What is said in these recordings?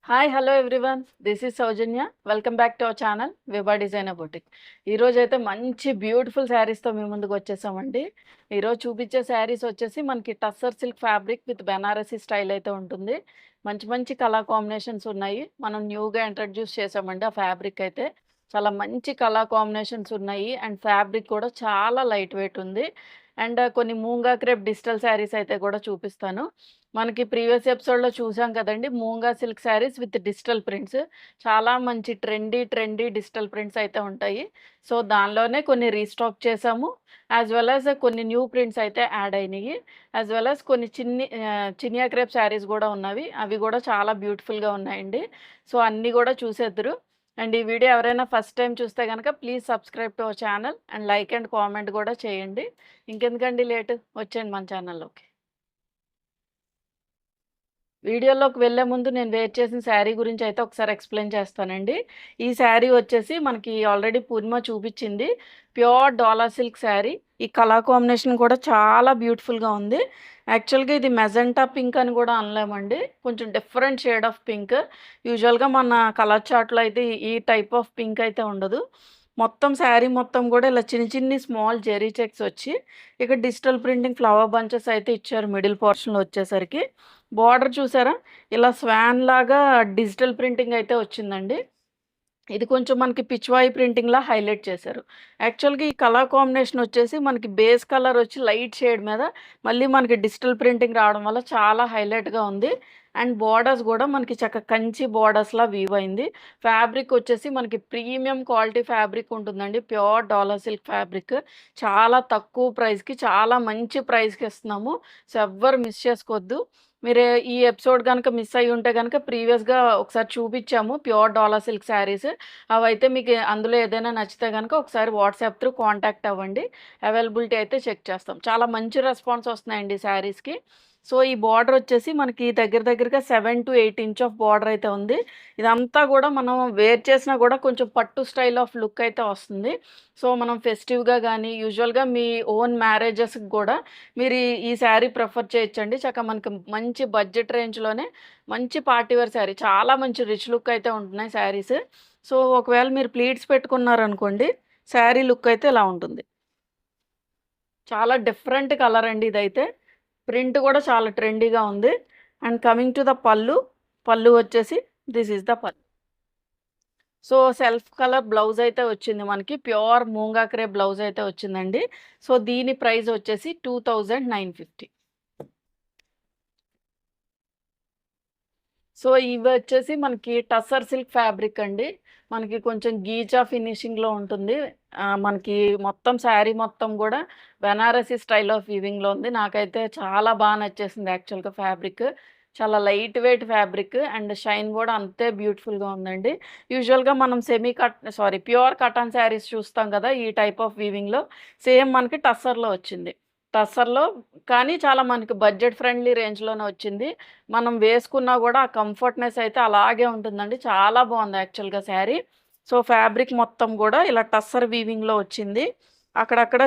Hi hello everyone, this is Soujanya. Welcome back to our channel Vibha designer boutique. ఈరోజు అయితే మంచి beautiful శారీస్తో మీ ముందుకు వచ్చేసామండి. ఈరోజు చూపించే శారీస్ వచ్చేసి మనకి tussar silk fabric with Banarasi style అయితే ఉంటుంది. మంచి మంచి కలర్ కాంబినేషన్స్ ఉన్నాయి. మనం న్యూగా ఇంట్రడ్యూస్ చేసామండి. ఆ ఫ్యాబ్రిక్ అయితే చాలా మంచి కలర్ కాంబినేషన్స్ ఉన్నాయి అండ్ ఫ్యాబ్రిక్ కూడా చాలా లైట్ వెయిట్ ఉంది. అండ్ కొన్ని మూంగా క్రేప్ డిజిటల్ శారీస్ అయితే కూడా చూపిస్తాను. మనకి ప్రీవియస్ ఎపిసోడ్‌లో చూసాం కదండీ! Moonga silk saris with digital prints. చాలా మంచి ట్రెండీ డిజిటల్ ప్రింట్స్ అయితే ఉంటాయి. సో, దానిలోనే కొన్ని రీస్టాక్ చేసాము. యాస్ వెల్ యాస్ కొన్ని న్యూ ప్రింట్స్ అయితే యాడ్ అయినియి. యాస్ వెల్ యాస్ కొన్ని చినియా క్రేప్ శారీస్ గూడా ఉన్నవి. అవి గూడా చాలా బ్యూటిఫుల్‌గా ఉన్నాయండి. సో, అన్నీ గూడా చూసేద్దురు. అండ్ ఈ వీడియో ఎవరైనా ఫస్ట్ టైమ్ చూస్తే గనక please subscribe to our channel and like and comment గూడా చేయండి. ఇంకెందుకండి లేటు, వచ్చేయండి మన ఛానల్‌లోకి. వీడియోలోకి వెళ్ళే ముందు నేను వేర్ చేసిన శారీ గురించి అయితే ఒకసారి ఎక్స్‌ప్లెయిన్ చేస్తానండి. ఈ శారీ వచ్చేసి మనకి ఆల్రెడీ పూర్ణిమ చూపిచ్చింది. ప్యూర్ డోలా సిల్క్ శారీ. ఈ కలర్ కాంబినేషన్ కూడా చాలా బ్యూటిఫుల్‌గా ఉంది. యాక్చువల్‌గా ఇది మెజెంటా పింక్ అని కూడా అనలేమండి. కొంచెం డిఫరెంట్ షేడ్ ఆఫ్ పింక్. యూజువల్‌గా మన కలర్ చార్ట్‌లో అయితే ఈ టైప్ ఆఫ్ పింక్ అయితే ఉండదు. మొత్తం శారీ మొత్తం కూడా ఇలా చిన్ని స్మాల్ జెరీ చెక్స్ వచ్చి, ఇక డిజిటల్ ప్రింటింగ్ ఫ్లవర్ బంచెస్ అయితే ఇచ్చారు మిడిల్ పోర్షన్‌లో వచ్చేసరికి. బోర్డర్ చూసారా? ఇలా స్వాన్ లాగా డిజిటల్ ప్రింటింగ్ అయితే వచ్చిందండి. ఇది కొంచెం మనకి పిచ్‌వాయి ప్రింటింగ్‌లా హైలైట్ చేశారు. యాక్చువల్‌గా ఈ కలర్ కాంబినేషన్ వచ్చేసి మనకి బేస్ కలర్ వచ్చి లైట్ షేడ్ మీద మళ్ళీ మనకి డిజిటల్ ప్రింటింగ్ రావడం వల్ల చాలా హైలైట్‌గా ఉంది. అండ్ బోర్డర్స్ గూడా మనకి కంచి బోర్డర్స్‌లా వీవ్ అయింది. ఫ్యాబ్రిక్ వచ్చేసి మనకి ప్రీమియం క్వాలిటీ ఫ్యాబ్రిక్ ఉంటుందండి. Pure dollar silk fabric. చాలా తక్కువ ప్రైస్‌కి చాలా మంచి ప్రైస్‌కి ఇస్తున్నాము. సో, ఎవ్వరు మిస్ చేసుకోవద్దు. మీరు ఈ ఎపిసోడ్ గనక మిస్ అయ్యి ఉంటే గనక ప్రీవియస్‌గా ఒకసారి చూపిచ్చాము ప్యూర్ డాలర్ సిల్క్ శారీస్. అవైతే మీకు అందులో ఏదైనా నచ్చితే గనక ఒకసారి వాట్సాప్ త్రూ కాంటాక్ట్ అవ్వండి. అవైలబిలిటీ అయితే చెక్ చేస్తాం. చాలా మంచి రెస్పాన్స్ వస్తున్నాయండి ఈ శారీస్‌కి. సో, ఈ బోర్డర్ వచ్చేసి మనకి దగ్గరగా 7-8 ఇంచ్ ఆఫ్ బోర్డర్ అయితే ఉంది. ఇదంతా గూడా మనం వేర్ చేసినా గూడా కొంచెం పట్టు స్టైల్ ఆఫ్ లుక్ అయితే వస్తుంది. సో, మనం ఫెస్టివ్‌గా గానీ, యూజువల్‌గా మీ ఓన్ మ్యారేజెస్‌కి గూడా మీరు ఈ శారీ ప్రిఫర్ చేయొచ్చండి. మనకి మంచి బడ్జెట్ రేంజ్‌లోనే మంచి పార్టీ వేర్ శారీ. చాలా మంచి రిచ్ లుక్ అయితే ఉంటున్నాయి శారీస్. సో, ఒకవేళ మీరు ప్లీట్స్ పెట్టుకున్నారనుకోండి, శారీ లుక్ అయితే ఇలా ఉంటుంది. చాలా డిఫరెంట్ కలర్ అండి ఇదైతే. ప్రింట్ గూడా చాలా ట్రెండీగా ఉంది. అండ్ కమింగ్ టు ద పల్లు. పల్లు వచ్చేసి దిస్ ఈస్ ద పల్లు. సో, సెల్ఫ్ కలర్ బ్లౌజ్ అయితే వచ్చింది మనకి. ప్యూర్ మూంగా క్రేప్ బ్లౌజ్ అయితే వచ్చిందండి. సో, దీని ప్రైస్ వచ్చేసి 2950. సో, ఇవొచ్చేసి మనకి టస్సర్ సిల్క్ ఫ్యాబ్రిక్ అండి. మనకి కొంచెం గీచా ఫినిషింగ్‌లో ఉంటుంది. మనకి మొత్తం శారీ మొత్తం గూడా బెనారసీ స్టైల్ ఆఫ్ వీవింగ్‌లో ఉంది. నాకైతే చాలా నచ్చేసింది యాక్చువల్‌గా ఫ్యాబ్రిక్. చాలా light weight fabric and shine గూడా అంతే బ్యూటిఫుల్‌గా ఉందండి. యూజువల్‌గా మనం ప్యూర్ కటాన్ శారీస్ చూస్తాం గదా! ఈ టైప్ ఆఫ్ వీవింగ్‌లో. సేమ్ మనకి టస్సర్‌లో వచ్చింది. టస్సర్‌లో కానీ చాలా మనకి బడ్జెట్ ఫ్రెండ్లీ రేంజ్‌లోనే వచ్చింది. మనం వేసుకున్నా గూడా ఆ కంఫర్ట్‌నెస్ అయితే అలాగే ఉంటుందండి. చాలా బావుంది యాక్చువల్‌గా శారీ. సో, ఫ్యాబ్రిక్ మొత్తం గూడా ఇలా టస్సర్ వీవింగ్‌లో వచ్చింది. అక్కడక్కడ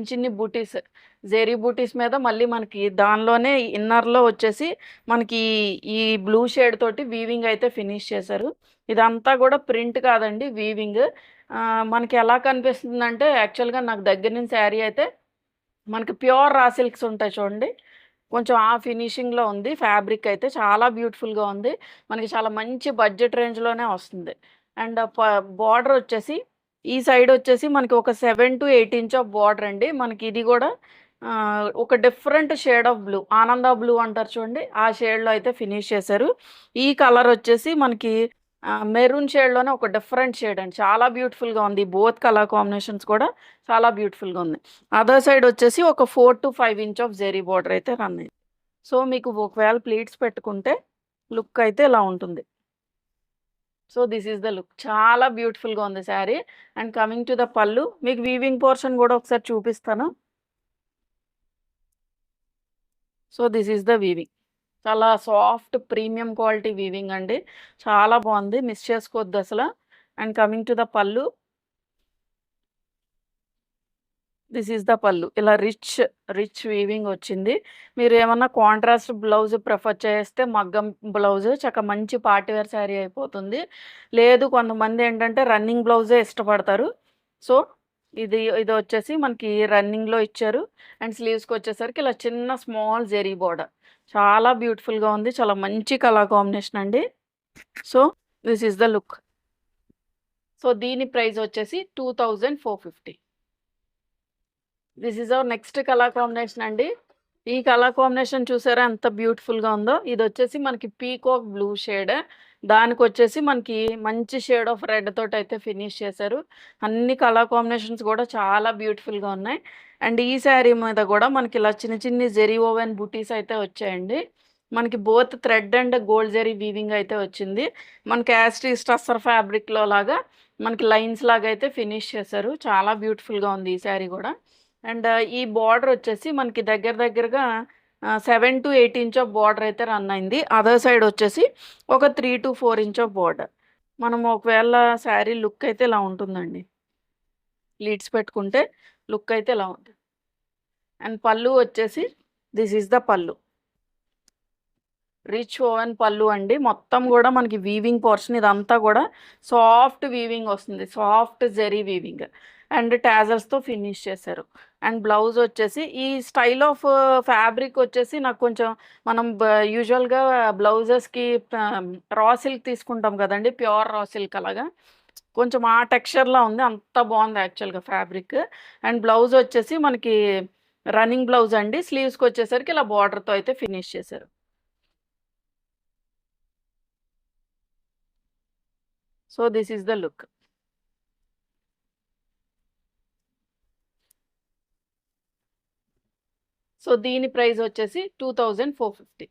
చిన్ని బూటీస్, జెరీ బూటీస్ మీద మళ్ళీ మనకి దానిలోనే ఇన్నర్‌లో వచ్చేసి మనకి ఈ బ్లూ షేడ్ తోటి వీవింగ్ అయితే ఫినిష్ చేశారు. ఇదంతా గూడా ప్రింట్ కాదండి వీవింగ్. మనకి ఎలా కనిపిస్తుందంటే యాక్చువల్‌గా నాకు దగ్గర నుంచి శారీ అయితే మనకి ప్యూర్ రా సిల్క్స్ ఉంటాయి చూడండి. కొంచెం ఆ ఫినిషింగ్‌లో ఉంది. ఫ్యాబ్రిక్ అయితే చాలా బ్యూటిఫుల్‌గా ఉంది. మనకి చాలా మంచి బడ్జెట్ రేంజ్‌లోనే వస్తుంది. అండ్ బోర్డర్ వచ్చేసి ఈ సైడ్ వచ్చేసి మనకి ఒక 7-8 ఇంచ్ ఆఫ్ బోర్డర్ అండి. మనకి ఇది గూడా ఒక డిఫరెంట్ షేడ్ ఆఫ్ బ్లూ, ఆనంద బ్లూ అంటారు చూడండి. ఆ షేడ్‌లో అయితే ఫినిష్ చేశారు. ఈ కలర్ వచ్చేసి మనకి మెరూన్ షేడ్‌లోనే ఒక డిఫరెంట్ షేడ్ అండి. చాలా బ్యూటిఫుల్‌గా ఉంది. బోత్ కలర్ కాంబినేషన్స్ కూడా చాలా బ్యూటిఫుల్‌గా ఉంది. అదర్ సైడ్ వచ్చేసి ఒక 4-5 ఇంచ్ ఆఫ్ జెరీ బోర్డర్ అయితే రన్ అయింది. సో, మీకు ఒకవేళ ప్లీట్స్ పెట్టుకుంటే లుక్ అయితే ఇలా ఉంటుంది. So, this is the look. చాలా బ్యూటిఫుల్‌గా ఉంది sari. And coming to the pallu. మీకు వీవింగ్ పోర్షన్ గూడా ఒకసారి చూపిస్తాను. So, this is the weaving. చాలా సాఫ్ట్ ప్రీమియం క్వాలిటీ వీవింగ్ అండి. చాలా బావుంది. మిస్ చేసుకోవద్దసల. And coming to the pallu. This is the pallu. ఇలా రిచ్ వీవింగ్ వచ్చింది. మీరు ఏమన్నా కాంట్రాస్ట్ బ్లౌజ్ ప్రిఫర్ చేస్తే మగ్గం బ్లౌజ్ మంచి పార్టీ వేర్ శారీ అయిపోతుంది. లేదు కొంతమంది ఏంటంటే రన్నింగ్ బ్లౌజే ఇష్టపడతారు. సో, ఇదొచ్చేసి మనకి రన్నింగ్‌లో ఇచ్చారు. అండ్ స్లీవ్స్‌కొచ్చేసరికి ఇలా చిన్న స్మాల్ జెరీ బోర్డర్. చాలా బ్యూటిఫుల్‌గా ఉంది. చాలా మంచి కలర్ కాంబినేషన్ అండి. So, this is the look. So, దీని ప్రైస్ వచ్చేసి 2450. This is our next colour combination అండి. ఈ కలర్ కాంబినేషన్ చూసారా ఎంత బ్యూటిఫుల్‌గా ఉందో? ఇదొచ్చేసి మనకి పీకాక్ బ్లూ షేడ్. దానికొచ్చేసి మనకి మంచి షేడ్ ఆఫ్ రెడ్ తోటయితే ఫినిష్ చేశారు. అన్ని కలర్ కాంబినేషన్స్ కూడా చాలా బ్యూటిఫుల్‌గా ఉన్నాయి. అండ్ ఈ శారీ మీద కూడా మనకి ఇలా చిన్ని జెరీ ఓవెన్ బుటీస్ అయితే వచ్చాయండి. మనకి both thread and gold zari weaving అయితే వచ్చింది. మనకి యాజ్ ఇట్ ఈజ్ టస్సర్ ఫ్యాబ్రిక్‌లో లాగా మనకి లైన్స్ లాగా అయితే ఫినిష్ చేశారు. చాలా బ్యూటిఫుల్‌గా ఉంది ఈ శారీ కూడా. అండ్ ఈ బార్డర్ వచ్చేసి మనకి దగ్గరగా 7-8 ఇంచ్ ఆఫ్ బార్డర్ అయితే రన్ అయింది. అదర్ సైడ్ వచ్చేసి ఒక 3-4 ఇంచ్ ఆఫ్ బార్డర్. మనం ఒకవేళ శారీ లుక్ అయితే ఇలా ఉంటుందండి. లీడ్స్ పెట్టుకుంటే లుక్ అయితే ఇలా ఉంటుంది. అండ్ పళ్ళు వచ్చేసి this is the pallu. Rich woven pallu అండి. మొత్తం కూడా మనకి వీవింగ్ పోర్షన్ ఇదంతా కూడా సాఫ్ట్ వీవింగ్ వస్తుంది. Soft zari weaving. అండ్ టాజల్స్‌తో ఫినిష్ చేశారు. అండ్ బ్లౌజ్ వచ్చేసి ఈ స్టైల్ ఆఫ్ ఫ్యాబ్రిక్ వచ్చేసి నాకు కొంచెం మనం యూజువల్‌గా బ్లౌజెస్‌కి రా సిల్క్ తీసుకుంటాం కదండీ! ప్యూర్ రా సిల్క్ అలాగా. కొంచెం ఆ టెక్స్చర్‌లా ఉంది. అంత బాగుంది యాక్చువల్‌గా ఫ్యాబ్రిక్. అండ్ బ్లౌజ్ వచ్చేసి మనకి రన్నింగ్ బ్లౌజ్ అండి. స్లీవ్స్‌కొచ్చేసరికి ఇలా బార్డర్‌తో అయితే ఫినిష్ చేశారు. So, this is the look. So, దీని ప్రైస్ వచ్చేసి 2450.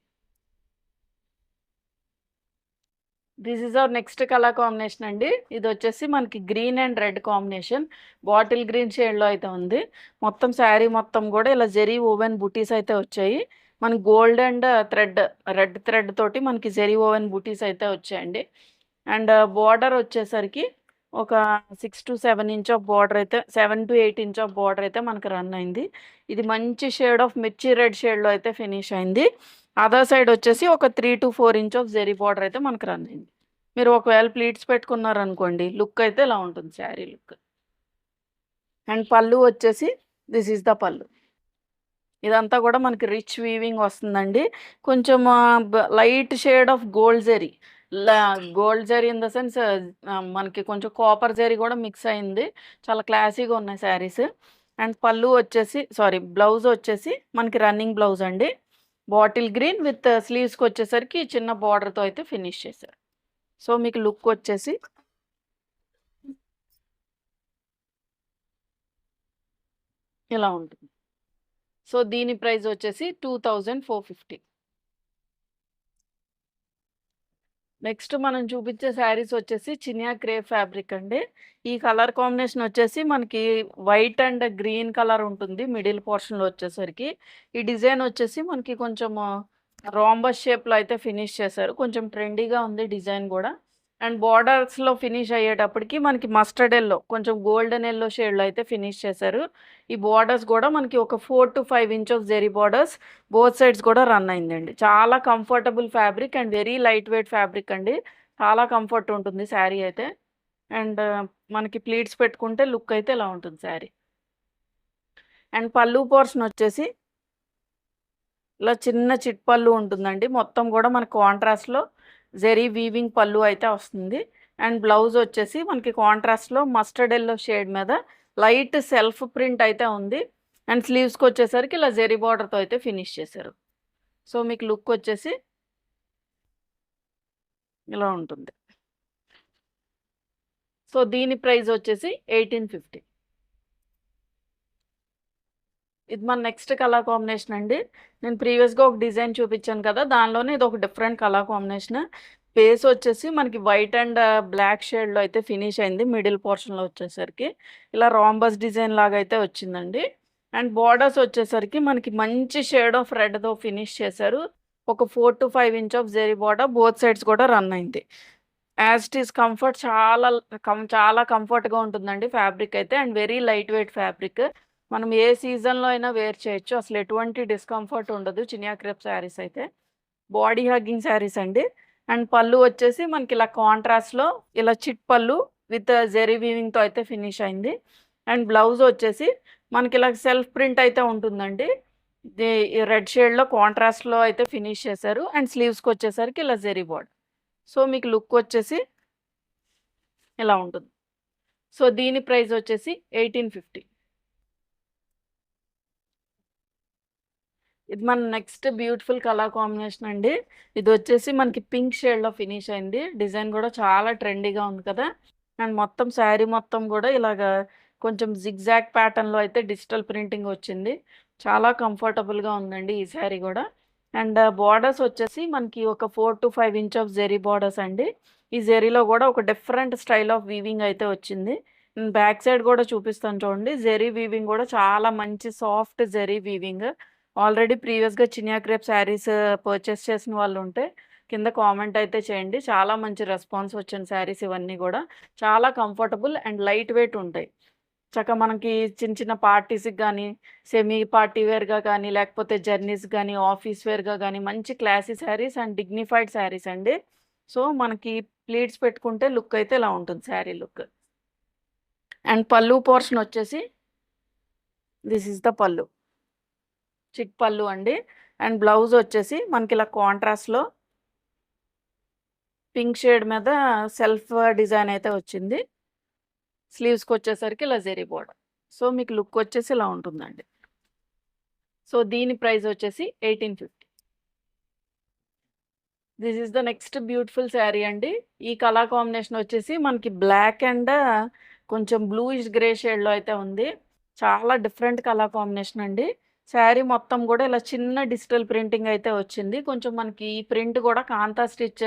This is our next colour combination అండి. ఇదొచ్చేసి మనకి green and red combination. Bottle green షేడ్‌లో అయితే ఉంది. మొత్తం శారీ మొత్తం గూడా ఇలా జెరీ ఓవెన్ బుటీస్ అయితే వచ్చాయి. మనకి గోల్డ్ అండ్ రెడ్ థ్రెడ్ తోటి మనకి జెరీ ఓవెన్ బుటీస్ అయితే వచ్చాయండి. అండ్ బార్డర్ వచ్చేసరికి ఒక 6-7 ఇంచ్ ఆఫ్ బార్డర్ అయితే 7-8 ఇంచ్ ఆఫ్ బార్డర్ అయితే మనకు రన్ అయింది. ఇది మంచి షేడ్ ఆఫ్ మిర్చి రెడ్ షేడ్‌లో అయితే ఫినిష్ అయింది. అదర్ సైడ్ వచ్చేసి ఒక 3-4 ఇంచ్ ఆఫ్ జెరీ బార్డర్ అయితే మనకు రన్ అయింది. మీరు ఒకవేళ ప్లీట్స్ పెట్టుకున్నారనుకోండి లుక్ అయితే ఇలా ఉంటుంది శారీ లుక్. అండ్ పళ్ళు వచ్చేసి దిస్ ఈస్ ద పళ్ళు. ఇదంతా కూడా మనకి రిచ్ వీవింగ్ వస్తుందండి. కొంచెం light shade of gold zari. లా gold zari in the sense మనకి కొంచెం కాపర్ జెరీ కూడా మిక్స్ అయింది. చాలా క్లాసీగా ఉన్నాయి శారీస్. అండ్ పళ్ళు వచ్చేసి బ్లౌజ్ వచ్చేసి మనకి రన్నింగ్ బ్లౌజ్ అండి. బాటిల్ గ్రీన్ విత్ స్లీవ్స్‌కొచ్చేసరికి చిన్న బార్డర్‌తో అయితే ఫినిష్ చేశారు. సో, మీకు లుక్ వచ్చేసి ఇలా ఉంటుంది. సో, దీని ప్రైస్ వచ్చేసి 2450. నెక్స్ట్ మనం చూపించే శారీస్ వచ్చేసి చినియా క్రేప్ ఫ్యాబ్రిక్ అండి. ఈ కలర్ కాంబినేషన్ వచ్చేసి మనకి వైట్ అండ్ గ్రీన్ కలర్ ఉంటుంది మిడిల్ పోర్షన్‌లో వచ్చేసరికి. ఈ డిజైన్ వచ్చేసి మనకి కొంచెం రాంబస్ షేప్‌లో అయితే ఫినిష్ చేశారు. కొంచెం ట్రెండీగా ఉంది డిజైన్ గూడా. అండ్ బోర్డర్స్‌లో ఫినిష్ అయ్యేటప్పటికి మనకి మస్టర్డ్ యెల్లో కొంచెం గోల్డెన్ యెల్లో షేడ్‌లో అయితే ఫినిష్ చేశారు. ఈ బోర్డర్స్ గూడా మనకి ఒక 4-5 inch of zari borders both sides కూడా రన్ అయిందండి. చాలా comfortable fabric and very light weight fabric అండి. చాలా కంఫర్ట్ ఉంటుంది శారీ అయితే. అండ్ మనకి ప్లీట్స్ పెట్టుకుంటే లుక్ అయితే ఇలా ఉంటుంది శారీ. అండ్ పళ్ళు పోర్షన్ వచ్చేసి ఇలా చిన్న చిట్ పళ్ళు ఉంటుందండి. మొత్తం కూడా మనకి కాంట్రాస్ట్‌లో జెరీ వీవింగ్ పళ్ళు అయితే వస్తుంది. అండ్ బ్లౌజ్ వచ్చేసి మనకి కాంట్రాస్ట్‌లో మస్టర్డ్ యెల్లో షేడ్ మీద లైట్ సెల్ఫ్ ప్రింట్ అయితే ఉంది. అండ్ స్లీవ్స్‌కొచ్చేసరికి ఇలా జెరీ బార్డర్‌తో అయితే ఫినిష్ చేశారు. సో, మీకు లుక్ వచ్చేసి ఇలా ఉంటుంది. సో, దీని ప్రైస్ వచ్చేసి 1850. ఇది మన నెక్స్ట్ కలర్ కాంబినేషన్ అండి. నేను ప్రీవియస్‌గా ఒక డిజైన్ చూపించాను కదా! దానిలోనే ఇదొక డిఫరెంట్ కలర్ కాంబినేషన్. బేస్ వచ్చేసి మనకి వైట్ అండ్ బ్లాక్ షేడ్‌లో అయితే ఫినిష్ అయింది. మిడిల్ పోర్షన్‌లో వచ్చేసరికి. ఇలా రాంబస్ డిజైన్ లాగా అయితే వచ్చిందండి. అండ్ బోర్డర్స్ వచ్చేసరికి మనకి మంచి షేడ్ ఆఫ్ రెడ్‌తో ఫినిష్ చేశారు. ఒక 4-5 inch of zari border both sides కూడా రన్ అయింది. యాజ్ ఇట్ ఈస్ కంఫర్ట్ చాలా కంఫర్ట్‌గా ఉంటుందండి ఫ్యాబ్రిక్ అయితే. And very light weight fabric. మనం ఏ సీజన్‌లో అయినా వేర్ చేయొచ్చు. అసలు ఎటువంటి డిస్కంఫర్ట్ ఉండదు చినియా క్రేప్ శారీస్ అయితే. బాడీ హగ్గింగ్ శారీస్ అండి. అండ్ పళ్ళు వచ్చేసి మనకి ఇలా కాంట్రాస్ట్‌లో ఇలా చిట్ పళ్ళు విత్ జెరీ వీవింగ్‌తో అయితే ఫినిష్ అయింది. అండ్ బ్లౌజ్ వచ్చేసి మనకి ఇలా సెల్ఫ్ ప్రింట్ అయితే ఉంటుందండి. ఇది రెడ్ షేడ్‌లో కాంట్రాస్ట్‌లో అయితే ఫినిష్ చేశారు. అండ్ స్లీవ్స్‌కి వచ్చేసరికి ఇలా జెరీ బార్డర్. సో, మీకు లుక్ వచ్చేసి ఇలా ఉంటుంది. సో, దీని ప్రైస్ వచ్చేసి 1850. ఇది మన నెక్స్ట్ బ్యూటిఫుల్ కలర్ కాంబినేషన్ అండి. ఇదొచ్చేసి మనకి పింక్ షేడ్‌లో ఫినిష్ అయింది. డిజైన్ గూడా చాలా ట్రెండీగా ఉంది కదా! అండ్ మొత్తం శారీ మొత్తం గూడా ఇలాగా కొంచెం జిగ్‌జాగ్ ప్యాటర్న్‌లో అయితే డిజిటల్ ప్రింటింగ్ వచ్చింది. చాలా కంఫర్టబుల్‌గా ఉందండి ఈ శారీ గూడా. అండ్ బోర్డర్స్ వచ్చేసి మనకి ఒక 4-5 ఇంచ్ ఆఫ్ జెరీ బోర్డర్స్ అండి. ఈ జెరీలో గూడా ఒక డిఫరెంట్ స్టైల్ ఆఫ్ వీవింగ్ అయితే వచ్చింది. బ్యాక్ సైడ్ గూడా చూపిస్తాను చూడండి. జెరీ వీవింగ్ గూడా చాలా మంచి సాఫ్ట్ జెరీ వీవింగ్. ఆల్రెడీ ప్రీవియస్‌గా చినియా క్రేప్ శారీస్ పర్చేస్ చేసిన వాళ్ళుంటే కింద కామెంట్ అయితే చేయండి. చాలా మంచి రెస్పాన్స్ వచ్చిన శారీస్ ఇవన్నీ గూడా. చాలా కంఫర్టబుల్ అండ్ లైట్ వెయిట్ ఉంటాయి. చక్కగా మనకి చిన్న చిన్న పార్టీస్‌కి గానీ, సెమీ పార్టీ వేర్‌గా కానీ, లేకపోతే జర్నీస్‌కి గానీ, ఆఫీస్ వేర్‌గా గానీ మంచి classy saris and dignified saris అండి. సో, మనకి ప్లీట్స్ పెట్టుకుంటే లుక్ అయితే ఇలా ఉంటుంది శారీ లుక్. అండ్ పల్లు పోర్షన్ వచ్చేసి దిస్ ఈస్ ద పల్లు. చిట్ పల్లు అండి. అండ్ బ్లౌజ్ వచ్చేసి మనకిలా కాంట్రాస్ట్‌లో పింక్ షేడ్ మీద సెల్ఫ్ డిజైన్ అయితే వచ్చింది. స్లీవ్స్‌కొచ్చేసరికి ఇలా జెరీ బోర్డర్. సో, మీకు లుక్ వచ్చేసి ఇలా ఉంటుందండి. సో, దీని ప్రైస్ వచ్చేసి 1850. This is the next beautiful sari అండి. ఈ కలర్ కాంబినేషన్ వచ్చేసి మనకి బ్లాక్ అండ్ కొంచెం బ్లూయిష్ గ్రే షేడ్‌లో అయితే ఉంది. చాలా డిఫరెంట్ కలర్ కాంబినేషన్ అండి. శారీ మొత్తం గూడా ఇలా చిన్న డిజిటల్ ప్రింటింగ్ అయితే వచ్చింది. కొంచెం మనకి ఈ ప్రింట్ గూడా కాంతా స్టిచ్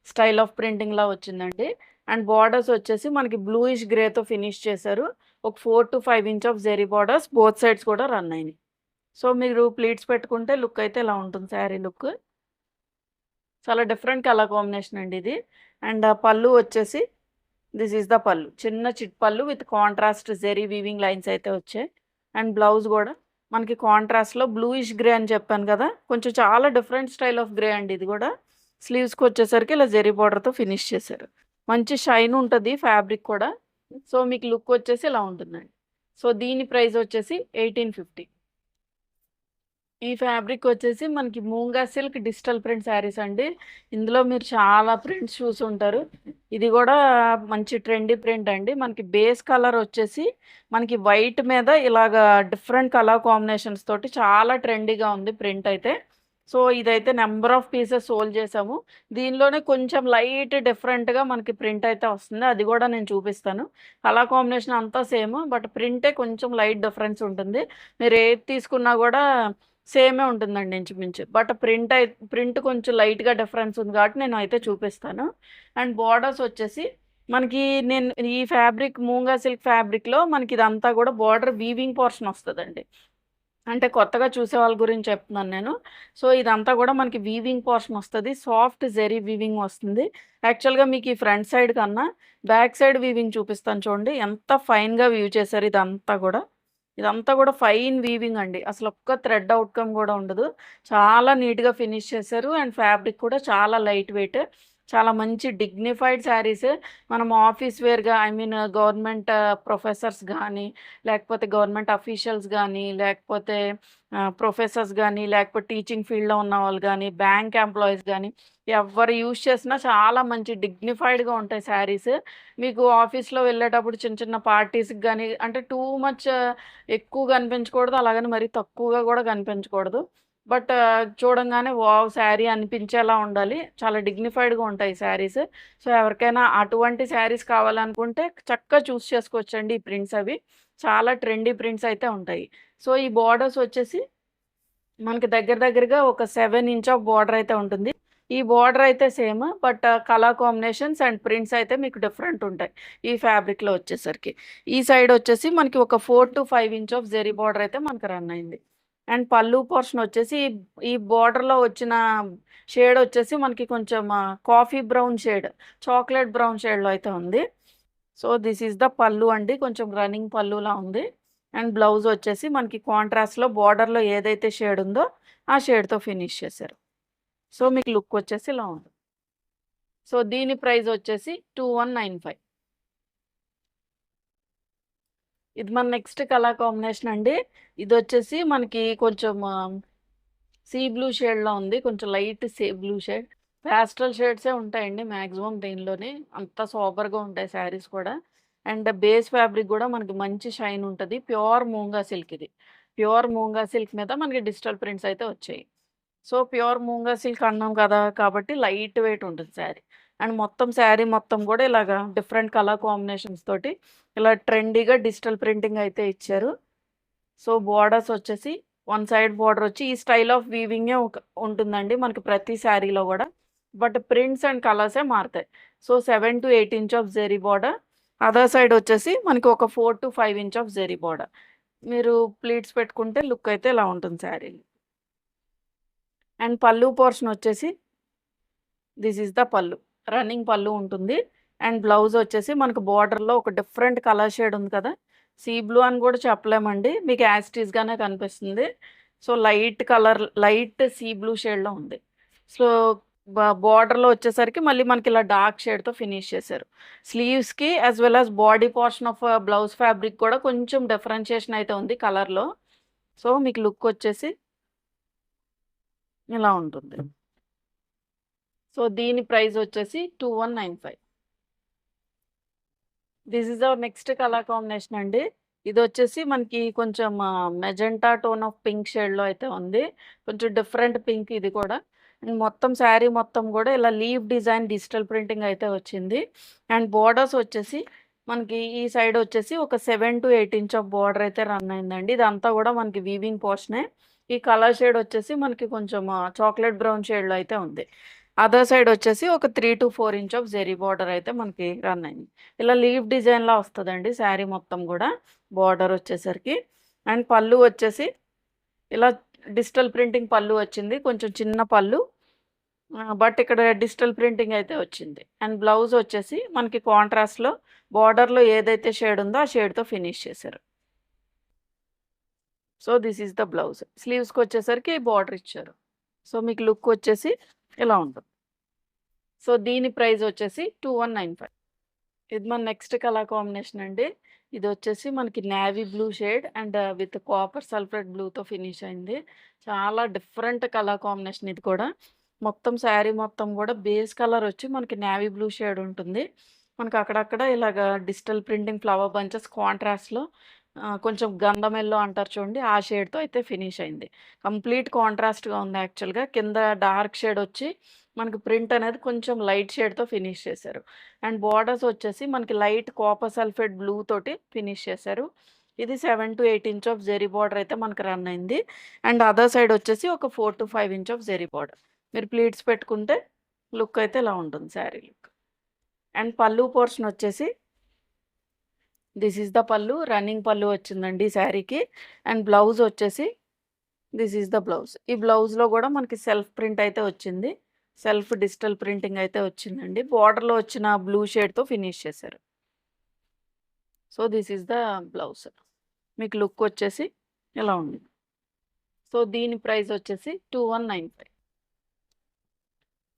స్టైల్ ఆఫ్ ప్రింటింగ్‌లా వచ్చిందండి. అండ్ బోర్డర్స్ వచ్చేసి మనకి బ్లూయిష్ గ్రేతో ఫినిష్ చేశారు. ఒక 4-5 inch of zari borders both sides కూడా రన్ అయినాయి. సో, మీరు ప్లీట్స్ పెట్టుకుంటే లుక్ అయితే ఇలా ఉంటుంది శారీ లుక్. చాలా డిఫరెంట్ కలర్ కాంబినేషన్ అండి ఇది. అండ్ పళ్ళు వచ్చేసి దిస్ ఈస్ ద పళ్ళు. చిన్న చిట్ పళ్ళు with contrast zari weaving lines అయితే వచ్చాయి. అండ్ బ్లౌజ్ గూడా మనకి కాంట్రాస్ట్‌లో బ్లూయిష్ గ్రే అని చెప్పాను కదా! కొంచెం చాలా డిఫరెంట్ స్టైల్ ఆఫ్ గ్రే అండి ఇది గూడా. స్లీవ్స్‌కొచ్చేసరికి ఇలా జెరీ బోర్డర్‌తో ఫినిష్ చేశారు. మంచి షైన్ ఉంటది ఫ్యాబ్రిక్ కూడా. సో, మీకు లుక్ వచ్చేసి ఇలా ఉంటుందండి. సో, దీని ప్రైస్ వచ్చేసి 1850. ఈ ఫ్యాబ్రిక్ వచ్చేసి మనకి మూంగా సిల్క్ డిజిటల్ ప్రింట్ శారీస్ అండి. ఇందులో మీరు చాలా ప్రింట్స్ చూసుంటారు. ఇది గూడా మంచి ట్రెండీ ప్రింట్ అండి. మనకి బేస్ కలర్ వచ్చేసి మనకి వైట్ మీద ఇలాగా డిఫరెంట్ కలర్ కాంబినేషన్స్ తోటి చాలా ట్రెండీగా ఉంది ప్రింట్ అయితే. సో, ఇదైతే నంబర్ ఆఫ్ పీసెస్ సోల్డ్ చేసాము. దీనిలోనే కొంచెం లైట్ డిఫరెంట్‌గా మనకి ప్రింట్ అయితే వస్తుంది. అది గూడా నేను చూపిస్తాను. కలర్ కాంబినేషన్ అంతా సేమ్. బట్ ప్రింటే కొంచెం లైట్ డిఫరెన్స్ ఉంటుంది. మీరు ఏది తీసుకున్నా గూడా సేమే ఉంటుందండి ఇంచుమించు. బట్ ప్రింట్ కొంచెం లైట్‌గా డిఫరెన్స్ ఉంది కాబట్టి నేనైతే చూపిస్తాను. అండ్ బోర్డర్స్ వచ్చేసి మనకి నేను ఈ ఫ్యాబ్రిక్ మూంగా సిల్క్ ఫ్యాబ్రిక్‌లో మనకిదంతా గూడా బోర్డర్ వీవింగ్ పోర్షన్ వస్తదండి. అంటే కొత్తగా చూసే వాళ్ళ గురించి చెప్తున్నాను నేను. సో, ఇదంతా గూడా మనకి వీవింగ్ పోర్షన్ వస్తది. సాఫ్ట్ జెరీ వీవింగ్ వస్తుంది. యాక్చువల్‌గా మీకు ఈ ఫ్రంట్ సైడ్ కన్నా బ్యాక్ సైడ్ వీవింగ్ చూపిస్తాను చూడండి. ఎంత ఫైన్‌గా వీవ్ చేశారు ఇదంతా గూడా. ఇదంతా గూడా ఫైన్ వీవింగ్ అండి. అసలొక్క థ్రెడ్ అవుట్‌కమ్ గూడా ఉండదు. చాలా నీట్‌గా ఫినిష్ చేశారు. అండ్ ఫ్యాబ్రిక్ కూడా చాలా లైట్ వెయిట్. చాలా మంచి డిగ్నిఫైడ్ శారీస్. మనం ఆఫీస్ వేర్‌గా ఐ మీన్ గవర్నమెంట్ ప్రొఫెసర్స్ గానీ, లేకపోతే గవర్నమెంట్ అఫీషియల్స్ గానీ, లేకపోతే ప్రొఫెసర్స్ గానీ, లేకపోతే టీచింగ్ ఫీల్డ్‌లో ఉన్నవాళ్ళు గానీ, బ్యాంక్ ఎంప్లాయీస్ గానీ, ఎవ్వరు యూజ్ చేసినా చాలా మంచి డిగ్నిఫైడ్‌గా ఉంటాయి శారీస్. మీకు ఆఫీస్‌లో వెళ్ళేటప్పుడు చిన్న చిన్న పార్టీస్‌కి గానీ అంటే టూ మచ్ ఎక్కువ కనిపించకూడదు. అలాగని మరీ తక్కువగా గూడా కనిపించకూడదు. బట్ చూడంగానే వావ్! శారీ అనిపించేలా ఉండాలి. చాలా డిగ్నిఫైడ్‌గా ఉంటాయి శారీస్. సో, ఎవరికైనా అటువంటి శారీస్ కావాలనుకుంటే చక్కగా చూజ్ చేసుకోవచ్చండి ఈ ప్రింట్స్ అవి. చాలా ట్రెండీ ప్రింట్స్ అయితే ఉంటాయి. సో, ఈ బోర్డర్స్ వచ్చేసి మనకి దగ్గరగా ఒక 7 ఇంచ్ ఆఫ్ బోర్డర్ అయితే ఉంటుంది. ఈ బోర్డర్ అయితే same. But colour combinations and prints అయితే మీకు డిఫరెంట్ ఉంటాయి. ఈ ఫ్యాబ్రిక్‌లో వచ్చేసరికి. ఈ సైడ్ వచ్చేసి మనకి ఒక 4-5 ఇంచ్ ఆఫ్ జెరీ బోర్డర్ అయితే మనకు రన్ అయింది. అండ్ పల్లు పోర్షన్ వచ్చేసి ఈ బోర్డర్‌లో వచ్చిన షేడ్ వచ్చేసి మనకి కొంచెం coffee brown shade, chocolate brown షేడ్‌లో అయితే ఉంది. సో, దిస్ ఈస్ ద పల్లు అండి. కొంచెం రన్నింగ్ పల్లులా ఉంది. అండ్ బ్లౌజ్ వచ్చేసి మనకి కాంట్రాస్ట్లో బార్డర్లో ఏదైతే షేడ్ ఉందో ఆ షేడ్తో ఫినిష్ చేశారు. సో మీకు లుక్ వచ్చేసి ఇలా ఉంది. సో దీని ప్రైస్ వచ్చేసి 2195. ఇది మన నెక్స్ట్ కలర్ కాంబినేషన్ అండి. ఇది వచ్చేసి మనకి కొంచెం సీ బ్లూ షేడ్లో ఉంది, కొంచెం light sea blue shade. Pastel షేడ్సే ఉంటాయండి మ్యాక్సిమం దీనిలోని, అంత సూపర్గా ఉంటాయి శారీస్ కూడా. అండ్ బేస్ ఫ్యాబ్రిక్ కూడా మనకి మంచి షైన్ ఉంటుంది. ప్యూర్ మూంగా సిల్క్ ఇది. ప్యూర్ మూంగా సిల్క్ మీద మనకి డిజిటల్ ప్రింట్స్ అయితే వచ్చాయి. సో ప్యూర్ మూంగా సిల్క్ అన్నాం కదా కాబట్టి లైట్ వెయిట్ ఉంటుంది శారీ. అండ్ మొత్తం శారీ మొత్తం కూడా ఇలాగా డిఫరెంట్ కలర్ కాంబినేషన్స్ తోటి ఇలా ట్రెండీగా డిజిటల్ ప్రింటింగ్ అయితే ఇచ్చారు. సో బోర్డర్స్ వచ్చేసి వన్ సైడ్ బోర్డర్ వచ్చి ఈ స్టైల్ ఆఫ్ వీవింగే ఉంటుందండి మనకి ప్రతి శారీలో కూడా. బట్ ప్రింట్స్ అండ్ కలర్సే మారుతాయి. So 7 to 8 inch of zari border. Other side వచ్చేసి మనకి ఒక 4 to 5 inch of zari border. మీరు ప్లీట్స్ పెట్టుకుంటే లుక్ అయితే ఇలా ఉంటుంది శారీ. అండ్ పళ్ళు పోర్షన్ వచ్చేసి దిస్ ఈస్ ద పళ్ళు, రన్నింగ్ పళ్ళు ఉంటుంది. అండ్ బ్లౌజ్ వచ్చేసి మనకు బార్డర్లో ఒక డిఫరెంట్ కలర్ షేడ్ ఉంది కదా, సీ బ్లూ అని కూడా చెప్పలేమండి, మీకు యాస్టీస్గానే కనిపిస్తుంది. So light colour, light sea blue షేడ్లో ఉంది. సో బార్డర్లో వచ్చేసరికి మళ్ళీ మనకి ఇలా డార్క్ షేడ్తో ఫినిష్ చేశారు. స్లీవ్స్కి as well as body portion of blouse fabric కూడా కొంచెం డిఫరెన్షియేషన్ అయితే ఉంది కలర్లో. సో మీకు లుక్ వచ్చేసి ఇలా ఉంటుంది. సో దీని ప్రైస్ వచ్చేసి 2195. This is our next colour combination అండి. ఇది వచ్చేసి మనకి కొంచెం మెజెంటా టోన్ ఆఫ్ పింక్ షేడ్లో అయితే ఉంది. కొంచెం డిఫరెంట్ పింక్ ఇది కూడా. అండ్ మొత్తం శారీ మొత్తం కూడా ఇలా లీవ్ డిజైన్ డిజిటల్ ప్రింటింగ్ అయితే వచ్చింది. అండ్ బోర్డర్స్ వచ్చేసి మనకి ఈ సైడ్ వచ్చేసి ఒక 7 to 8 ఇంచ్ ఆఫ్ బోర్డర్ అయితే రన్ అయిందండి. ఇదంతా కూడా మనకి వీవింగ్ పోర్షనే. ఈ కలర్ షేడ్ వచ్చేసి మనకి కొంచెం చాక్లెట్ బ్రౌన్ షేడ్లో అయితే ఉంది. అదర్ సైడ్ వచ్చేసి ఒక 3 to 4 inch of zari border అయితే మనకి రన్ అయింది. ఇలా లీవ్ డిజైన్లా వస్తుందండి శారీ మొత్తం కూడా బార్డర్ వచ్చేసరికి. అండ్ పళ్ళు వచ్చేసి ఇలా డిజిటల్ ప్రింటింగ్ పళ్ళు వచ్చింది, కొంచెం చిన్న పళ్ళు, బట్ ఇక్కడ డిజిటల్ ప్రింటింగ్ అయితే వచ్చింది. అండ్ బ్లౌజ్ వచ్చేసి మనకి కాంట్రాస్ట్లో బార్డర్లో ఏదైతే షేడ్ ఉందో ఆ షేడ్తో ఫినిష్ చేశారు. So this is the blouse. స్లీవ్స్కి వచ్చేసరికి బార్డర్ ఇచ్చారు. సో మీకు లుక్ వచ్చేసి ఇలా ఉంటుంది. సో దీని ప్రైస్ వచ్చేసి 2195. ఇది మన నెక్స్ట్ కలర్ కాంబినేషన్ అండి. ఇది వచ్చేసి మనకి navy blue shade and with copper sulphate బ్లూతో ఫినిష్ అయింది. చాలా డిఫరెంట్ కలర్ కాంబినేషన్ ఇది కూడా. మొత్తం శారీ మొత్తం కూడా బేస్ కలర్ వచ్చి మనకి నేవీ బ్లూ షేడ్ ఉంటుంది. మనకి అక్కడక్కడ ఇలాగ డిజిటల్ ప్రింటింగ్ ఫ్లవర్ బంచెస్ కాంట్రాస్ట్లో కొంచెం గంధం ఎల్లో అంటారు చూడండి, ఆ షేడ్తో అయితే ఫినిష్ అయింది. కంప్లీట్ కాంట్రాస్ట్గా ఉంది యాక్చువల్గా. కింద డార్క్ షేడ్ వచ్చి మనకి ప్రింట్ అనేది కొంచెం లైట్ షేడ్తో ఫినిష్ చేశారు. అండ్ బార్డర్స్ వచ్చేసి మనకి లైట్ కాపర్ సల్ఫేట్ బ్లూ తోటి ఫినిష్ చేశారు. ఇది 7 to 8 inch of zari border అయితే మనకి రన్ అయింది. అండ్ అదర్ సైడ్ వచ్చేసి ఒక 4 to 5 inch of zari border. మీరు ప్లీట్స్ పెట్టుకుంటే లుక్ అయితే ఇలా ఉంటుంది శారీ లుక్. అండ్ పళ్ళు పోర్షన్ వచ్చేసి దిస్ ఈజ్ ద పళ్ళు, రన్నింగ్ పళ్ళు వచ్చిందండి శారీకి. అండ్ బ్లౌజ్ వచ్చేసి దిస్ ఈజ్ ద బ్లౌజ్. ఈ బ్లౌజ్లో కూడా మనకి సెల్ఫ్ ప్రింట్ అయితే వచ్చింది, సెల్ఫ్ డిజిటల్ ప్రింటింగ్ అయితే వచ్చిందండి. బార్డర్లో వచ్చిన బ్లూ షేడ్తో ఫినిష్ చేశారు. So this is the blouse. మీకు లుక్ వచ్చేసి ఇలా ఉంది. సో దీని ప్రైస్ వచ్చేసి 2195.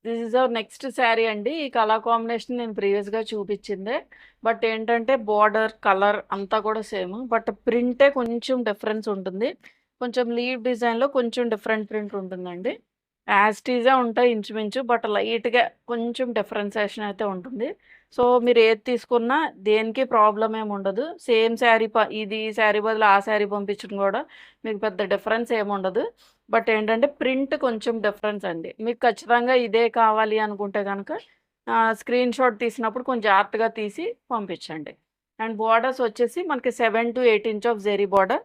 This is our next sari అండి. ఈ కలర్ కాంబినేషన్ నేను ప్రీవియస్గా చూపించిందే, బట్ ఏంటంటే బార్డర్ కలర్ అంతా కూడా సేమ్, బట్ ప్రింటే కొంచెం డిఫరెన్స్ ఉంటుంది. కొంచెం లీవ్ డిజైన్లో కొంచెం డిఫరెంట్ ప్రింట్ ఉంటుందండి. యాస్టీజే ఉంటాయి ఇంచుమించు, బట్ లైట్గా కొంచెం డిఫరెన్సేషన్ అయితే ఉంటుంది. సో మీరు ఏది తీసుకున్నా దేనికి ప్రాబ్లం ఏమి ఉండదు. సేమ్ శారీ ఇది ఈ శారీ బదులు ఆ శారీ పంపించడం కూడా మీకు పెద్ద డిఫరెన్స్ ఏమి ఉండదు. బట్ ఏంటంటే ప్రింట్ కొంచెం డిఫరెన్స్ అండి. మీకు ఖచ్చితంగా ఇదే కావాలి అనుకుంటే కనుక స్క్రీన్ షాట్ తీసినప్పుడు కొంచెం జాగ్రత్తగా తీసి పంపించండి. అండ్ బార్డర్స్ వచ్చేసి మనకి 7 to 8 inch of zari border.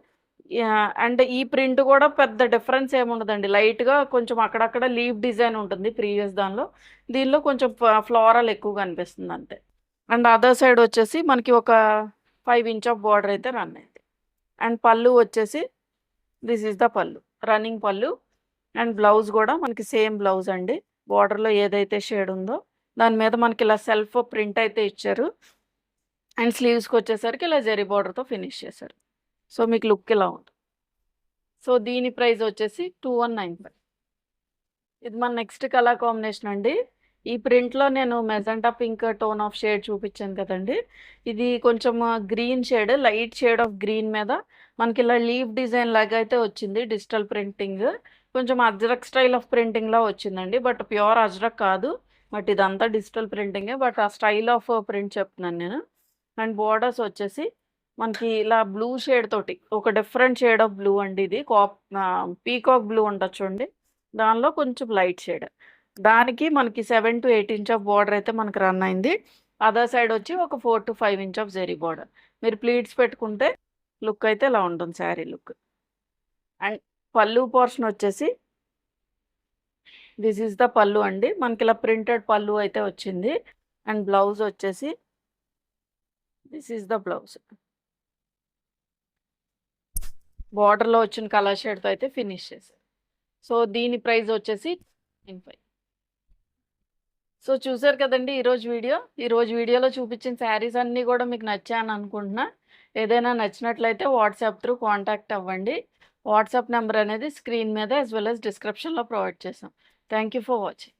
And ఈ ప్రింట్ కూడా పెద్ద డిఫరెన్స్ ఏముండదండి, లైట్గా కొంచెం అక్కడక్కడ లీవ్ డిజైన్ ఉంటుంది ప్రీవియస్ దానిలో, దీనిలో కొంచెం ఫ్లోరల్ ఎక్కువ కనిపిస్తుంది అంతే. అండ్ అదర్ సైడ్ వచ్చేసి మనకి ఒక 5 ఇంచ్ ఆఫ్ బార్డర్ అయితే రన్ అయింది. అండ్ పళ్ళు వచ్చేసి దిస్ ఈజ్ ద పళ్ళు, రన్నింగ్ పళ్ళు. అండ్ బ్లౌజ్ కూడా మనకి సేమ్ బ్లౌజ్ అండి. బార్డర్లో ఏదైతే షేడ్ ఉందో దాని మీద మనకి ఇలా సెల్ఫ్ ప్రింట్ అయితే ఇచ్చారు. అండ్ స్లీవ్స్కి వచ్చేసరికి ఇలా జెరీ బార్డర్తో ఫినిష్ చేశారు. సో మీకు లుక్ ఇలా ఉంటుంది. సో దీని ప్రైస్ వచ్చేసి 2195. ఇది మన నెక్స్ట్ కలర్ కాంబినేషన్ అండి. ఈ ప్రింట్లో నేను magenta pink tone of shade చూపించాను కదండి. ఇది కొంచెం green shade, light shade of green మీద మనకి ఇలా లీఫ్ డిజైన్ లాగా అయితే వచ్చింది. డిజిటల్ ప్రింటింగ్ కొంచెం అజ్రక్ స్టైల్ ఆఫ్ ప్రింటింగ్లా వచ్చిందండి. బట్ ప్యూర్ అజ్రక్ కాదు, బట్ ఇదంతా డిజిటల్ ప్రింటింగే. బట్ ఆ స్టైల్ ఆఫ్ ప్రింట్ చెప్తున్నాను నేను. అండ్ బోర్డర్స్ వచ్చేసి మనకి ఇలా బ్లూ షేడ్ తోటి ఒక డిఫరెంట్ షేడ్ ఆఫ్ బ్లూ అండి. ఇది పీకాక్ బ్లూ ఉంటుంది చూడండి, దానిలో కొంచెం లైట్ షేడ్. దానికి మనకి 7 to 8 ఇంచ్ ఆఫ్ బార్డర్ అయితే మనకి రన్ అయింది. అదర్ సైడ్ వచ్చి ఒక 4 to 5 inch of zari border. మీరు ప్లీట్స్ పెట్టుకుంటే లుక్ అయితే ఇలా ఉంటుంది, శారీ లుక్. అండ్ పళ్ళు పోర్షన్ వచ్చేసి దిస్ ఈస్ ద పళ్ళు అండి. మనకి ఇలా ప్రింటెడ్ పళ్ళు అయితే వచ్చింది. అండ్ బ్లౌజ్ వచ్చేసి దిస్ ఈస్ ద బ్లౌజ్. బార్డర్లో వచ్చిన కలర్ షేడ్తో అయితే ఫినిష్ చేశారు. సో దీని ప్రైస్ వచ్చేసి 95. సో చూసారు కదండి ఈరోజు వీడియోలో చూపించిన శారీస్ అన్నీ కూడా మీకు నచ్చాయని అనుకుంటున్నా. ఏదైనా నచ్చినట్లయితే వాట్సాప్ త్రూ కాంటాక్ట్ అవ్వండి. వాట్సాప్ నెంబర్ అనేది స్క్రీన్ మీద యాజ్ వెల్ యాజ్ డిస్క్రిప్షన్లో ప్రొవైడ్ చేసాం. Thank you for watching.